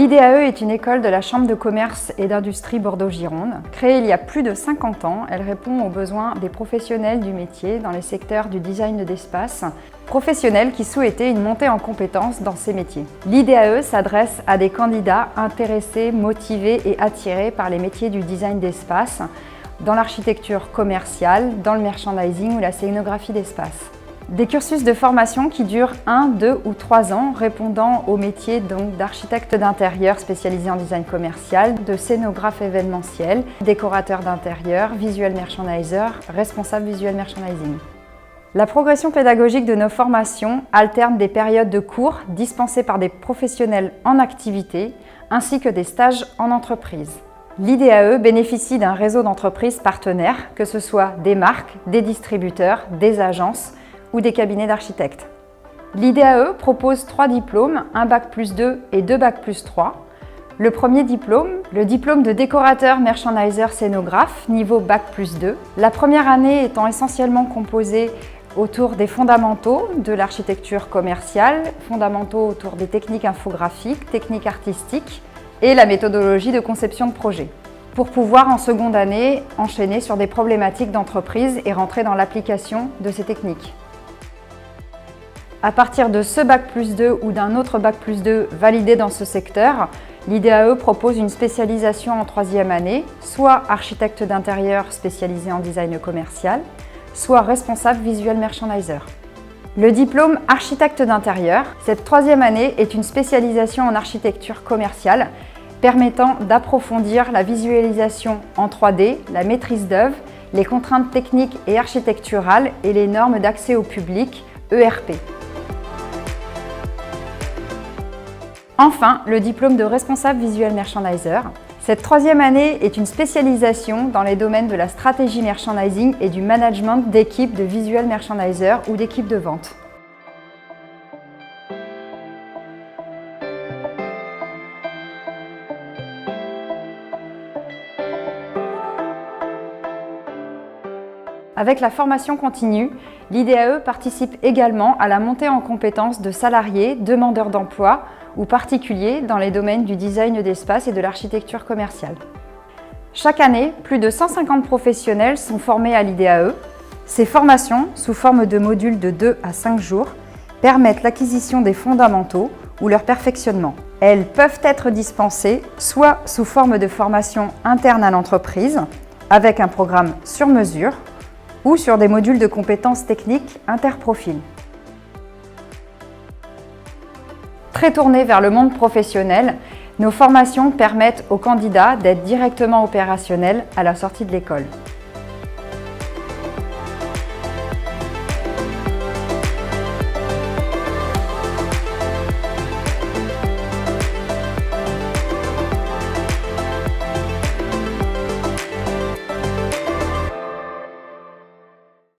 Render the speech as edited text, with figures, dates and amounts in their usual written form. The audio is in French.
L'IDAE est une école de la Chambre de commerce et d'industrie Bordeaux-Gironde. Créée il y a plus de 50 ans, elle répond aux besoins des professionnels du métier dans les secteurs du design d'espace, professionnels qui souhaitaient une montée en compétences dans ces métiers. L'IDAE s'adresse à des candidats intéressés, motivés et attirés par les métiers du design d'espace, dans l'architecture commerciale, dans le merchandising ou la scénographie d'espace. Des cursus de formation qui durent 1, 2 ou 3 ans, répondant aux métiers d'architecte d'intérieur spécialisé en design commercial, de scénographe événementiel, décorateur d'intérieur, visual merchandiser, responsable visual merchandising. La progression pédagogique de nos formations alterne des périodes de cours dispensées par des professionnels en activité, ainsi que des stages en entreprise. L'IDAE bénéficie d'un réseau d'entreprises partenaires, que ce soit des marques, des distributeurs, des agences, ou des cabinets d'architectes. L'IDAE propose 3 diplômes, un Bac+2 et 2 Bac+3. Le premier diplôme, le diplôme de décorateur merchandiser scénographe, niveau Bac+2. La première année étant essentiellement composée autour des fondamentaux de l'architecture commerciale, fondamentaux autour des techniques infographiques, techniques artistiques et la méthodologie de conception de projet, pour pouvoir en seconde année enchaîner sur des problématiques d'entreprise et rentrer dans l'application de ces techniques. À partir de ce Bac+2 ou d'un autre Bac+2 validé dans ce secteur, l'IDAE propose une spécialisation en 3e année, soit architecte d'intérieur spécialisé en design commercial, soit responsable visual merchandiser. Le diplôme architecte d'intérieur, cette 3e année est une spécialisation en architecture commerciale permettant d'approfondir la visualisation en 3D, la maîtrise d'œuvre, les contraintes techniques et architecturales et les normes d'accès au public, ERP. Enfin, le diplôme de responsable visual merchandiser. Cette 3e année est une spécialisation dans les domaines de la stratégie merchandising et du management d'équipes de visual merchandiser ou d'équipes de vente. Avec la formation continue, l'IDAE participe également à la montée en compétences de salariés, demandeurs d'emploi ou particuliers dans les domaines du design d'espace et de l'architecture commerciale. Chaque année, plus de 150 professionnels sont formés à l'IDAE. Ces formations, sous forme de modules de 2 à 5 jours, permettent l'acquisition des fondamentaux ou leur perfectionnement. Elles peuvent être dispensées soit sous forme de formation interne à l'entreprise, avec un programme sur mesure, ou sur des modules de compétences techniques interprofils. Très tournées vers le monde professionnel, nos formations permettent aux candidats d'être directement opérationnels à la sortie de l'école.